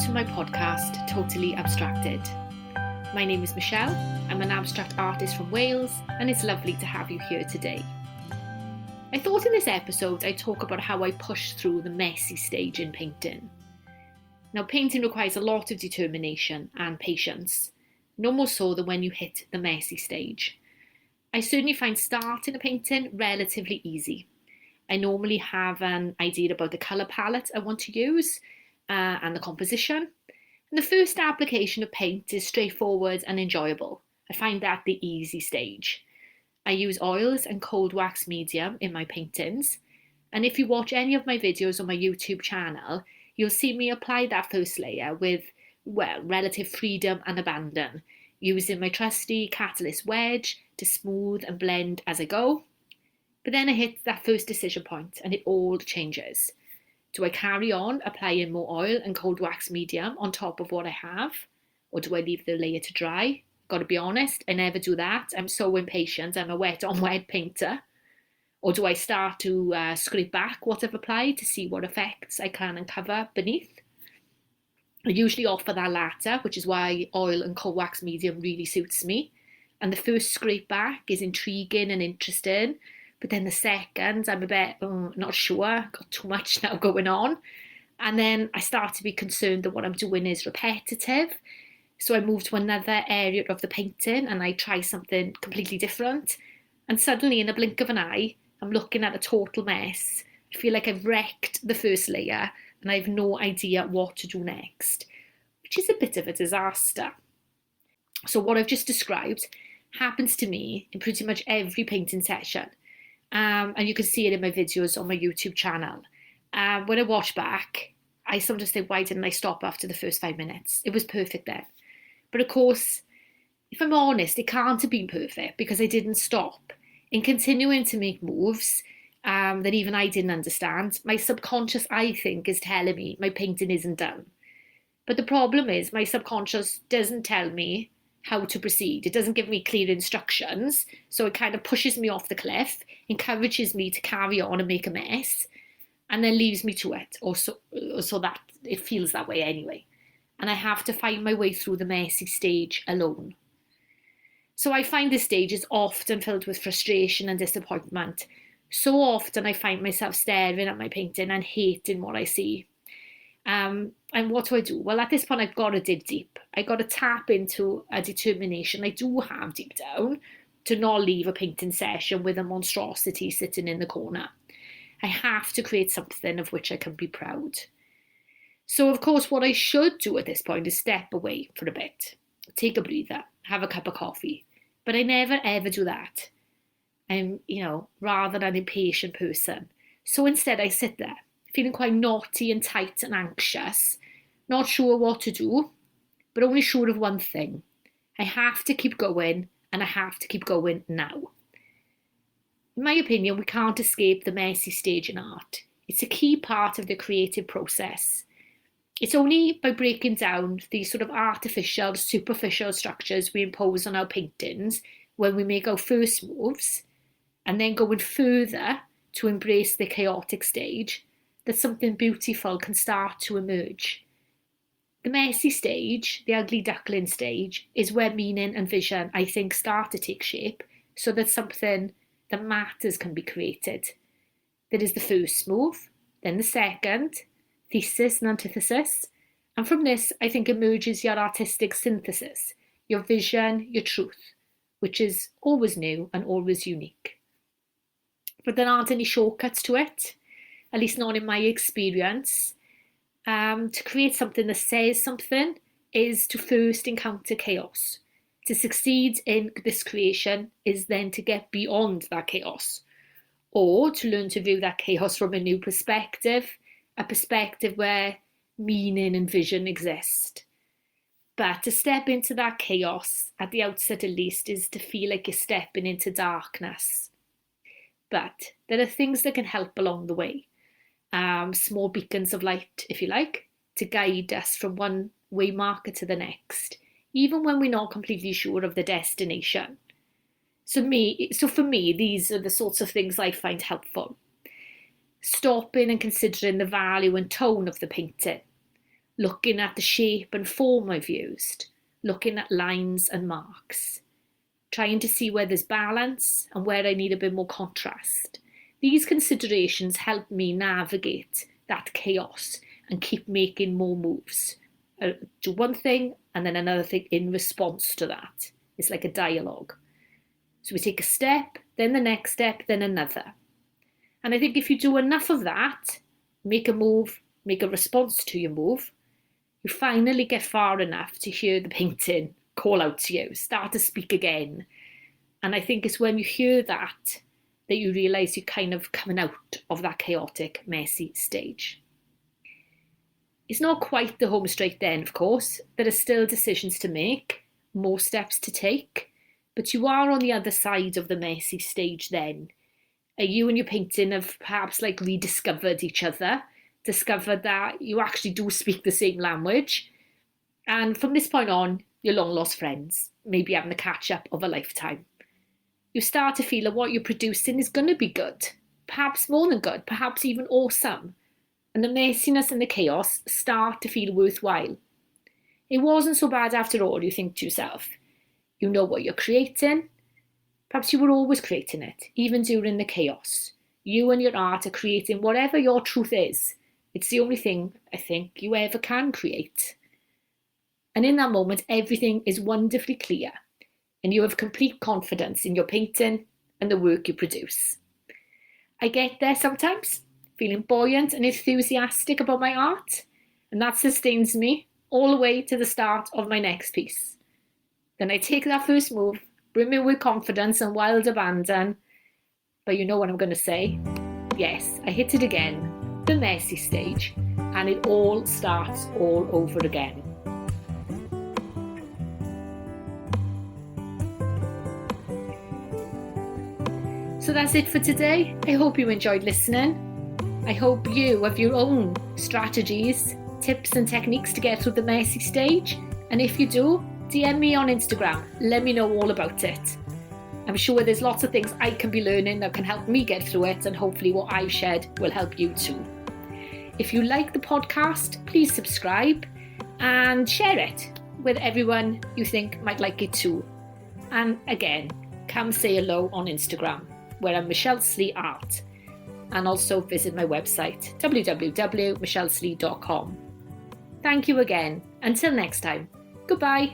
to my podcast, Totally Abstracted. My name is Michelle, I'm an abstract artist from Wales, and it's lovely to have you here today. I thought in this episode I'd talk about how I push through the messy stage in painting. Now, painting requires a lot of determination and patience, no more so than when you hit the messy stage. I certainly find starting a painting relatively easy. I normally have an idea about the colour palette I want to use, and the composition. And the first application of paint is straightforward and enjoyable. I find that the easy stage. I use oils and cold wax medium in my paintings. And if you watch any of my videos on my YouTube channel, you'll see me apply that first layer with, relative freedom and abandon, using my trusty catalyst wedge to smooth and blend as I go. But then I hit that first decision point and it all changes. Do I carry on applying more oil and cold wax medium on top of what I have? Or do I leave the layer to dry? Got to be honest, I never do that. I'm so impatient. I'm a wet on wet painter. Or do I start to scrape back what I've applied to see what effects I can uncover beneath? I usually opt for that latter, which is why oil and cold wax medium really suits me. And the first scrape back is intriguing and interesting. But then the second, I'm a bit not sure, got too much now going on. And then I start to be concerned that what I'm doing is repetitive. So I move to another area of the painting and I try something completely different. And suddenly, in a blink of an eye, I'm looking at a total mess. I feel like I've wrecked the first layer and I have no idea what to do next, which is a bit of a disaster. So what I've just described happens to me in pretty much every painting session. And you can see it in my videos on my YouTube channel. When I watch back, I sometimes think, why didn't I stop after the first 5 minutes? It was perfect then. But of course, if I'm honest, it can't have been perfect because I didn't stop. In continuing to make moves that even I didn't understand, my subconscious, I think, is telling me my painting isn't done. But the problem is my subconscious doesn't tell me how to proceed. It doesn't give me clear instructions. So it kind of pushes me off the cliff, encourages me to carry on and make a mess, and then leaves me to it, or so that it feels that way anyway. And I have to find my way through the messy stage alone. So I find this stage is often filled with frustration and disappointment. So often I find myself staring at my painting and hating what I see. And what do? Well, at this point, I've got to dig deep. I've got to tap into a determination I do have deep down to not leave a painting session with a monstrosity sitting in the corner. I have to create something of which I can be proud. So, of course, what I should do at this point is step away for a bit, take a breather, have a cup of coffee. But I never, ever do that. I'm, rather an impatient person. So instead, I sit there, feeling quite naughty and tight and anxious, not sure what to do, but only sure of one thing. I have to keep going, and I have to keep going now. In my opinion, we can't escape the messy stage in art. It's a key part of the creative process. It's only by breaking down these sort of artificial, superficial structures we impose on our paintings when we make our first moves, and then going further to embrace the chaotic stage, that something beautiful can start to emerge. The messy stage, the ugly duckling stage, is where meaning and vision, I think, start to take shape so that something that matters can be created. That is the first move, then the second, thesis and antithesis. And from this, I think, emerges your artistic synthesis, your vision, your truth, which is always new and always unique. But there aren't any shortcuts to it, at least not in my experience. To create something that says something is to first encounter chaos. To succeed in this creation is then to get beyond that chaos, or to learn to view that chaos from a new perspective, a perspective where meaning and vision exist. But to step into that chaos, at the outset at least, is to feel like you're stepping into darkness. But there are things that can help along the way. Small beacons of light, if you like, to guide us from one way marker to the next, even when we're not completely sure of the destination. So for me, these are the sorts of things I find helpful. Stopping and considering the value and tone of the painting. looking at the shape and form I've used, looking at lines and marks, trying to see where there's balance and where I need a bit more contrast. These considerations help me navigate that chaos and keep making more moves. I do one thing and then another thing in response to that. It's like a dialogue. So we take a step, then the next step, then another. And I think if you do enough of that, make a move, make a response to your move, you finally get far enough to hear the painting call out to you, start to speak again. And I think it's when you hear that you realise you're kind of coming out of that chaotic, messy stage. It's not quite the home straight then, of course. There are still decisions to make, more steps to take, but you are on the other side of the messy stage then. You and your painting have perhaps like rediscovered each other, discovered that you actually do speak the same language. And from this point on, you're long lost friends, maybe having the catch up of a lifetime. You start to feel that what you're producing is going to be good, perhaps more than good, perhaps even awesome. And the messiness and the chaos start to feel worthwhile. It wasn't so bad after all, you think to yourself. You know what you're creating. Perhaps you were always creating it, even during the chaos. You and your art are creating whatever your truth is. It's the only thing, I think, you ever can create. And in that moment, everything is wonderfully clear, and you have complete confidence in your painting and the work you produce. I get there sometimes, feeling buoyant and enthusiastic about my art, and that sustains me all the way to the start of my next piece. Then I take that first move, brimming with confidence and wild abandon, but you know what I'm going to say? Yes, I hit it again, the messy stage, and it all starts all over again. So that's it for today. I hope you enjoyed listening. I hope you have your own strategies, tips and techniques to get through the messy stage. And if you do, DM me on Instagram. Let me know all about it. I'm sure there's lots of things I can be learning that can help me get through it, and hopefully what I've shared will help you too. If you like the podcast, please subscribe and share it with everyone you think might like it too. And again, come say hello on Instagram, where I'm Michelle Slee Art, and also visit my website, www.michelleslee.com. Thank you again. Until next time, goodbye.